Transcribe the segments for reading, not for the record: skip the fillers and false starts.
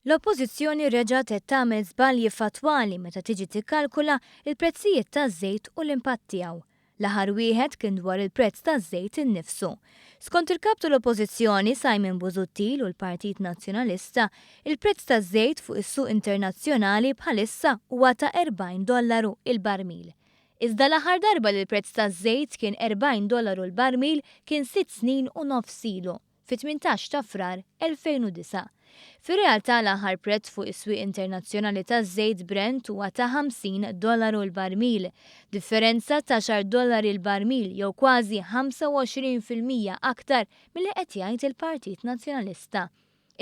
L-Oppożizzjoni reġgħet qed tagħmel żbalji fatwali meta tiġi tikkalkula il-prezzijiet taż-żejt u l-impatt tiegħu. L-aħħar wieħed kien dwar il-prezz taż-żejt innifsu. Skont il-kap tal-Oppożizzjoni Simon Busuttil u l-Partit Nazzjonalista, il-prezz taż-żejt fuq is-suq internazzjonali bħalissa huwa ta' $40 il-barmil. Iżda l-aħħar darba li l-prezz taż-żejt kien $40 il-barmil kien 6 snin u nofs ilu, fit-18 ta' Frar 2009. Fir-realtà l-aħħar prezz fuq is-swieq internazzjonali taż-żejt Brent huwa ta' $50 il-barmil, differenza ta' $10 il-barmil jew kważi 25% aktar milli qed jgħid il-Partit Nazzjonalista.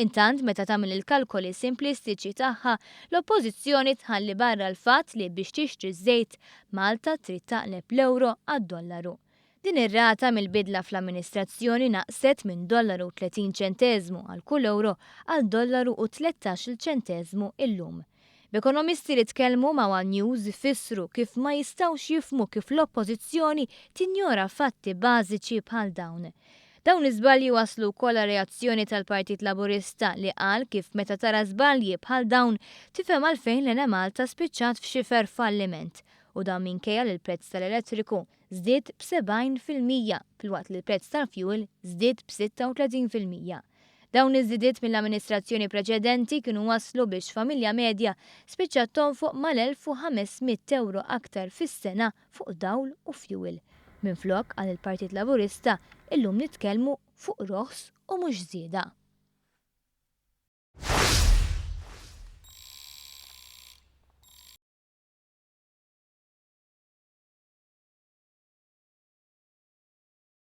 Intant meta tagħmel il-kalkoli simplistiċi tagħha, l-Oppożizzjoni tħalli barra l-fatt li biex tixtri żejt Malta trid taqleb l-ewro għad-dollaru. Din ir-rata mill-bidla fl-amministrazzjoni naqset minn $30 għal kull euro għal $13 illum. B'ekonomisti li tkellmu ma' One News ifissru kif ma jistgħux jifhmu kif l-Oppożizzjoni tinjora fatti bażiċi bħal dawn. Dawn iż-żbalji waslu wkoll reazzjoni tal-Partit Laburista li qal kif meta tara żbalji bħal dawn tifhem għalfejn l Malta spiċċat f'xifer falliment u dan minkejja li l-prezz tal-elettriku żdied b'70% filwaqt li l-prezz tal-fuel żdied b'36%. Dawn iż-żidiet mill-amministrazzjoni preċedenti kienu waslu biex familja medja spiċċat tonfoq mal-€1,500 aktar fis-sena fuq dawl u fuel. Minflok għal il-Partit Laburista illum nitkellmu fuq roħs u mhux żieda.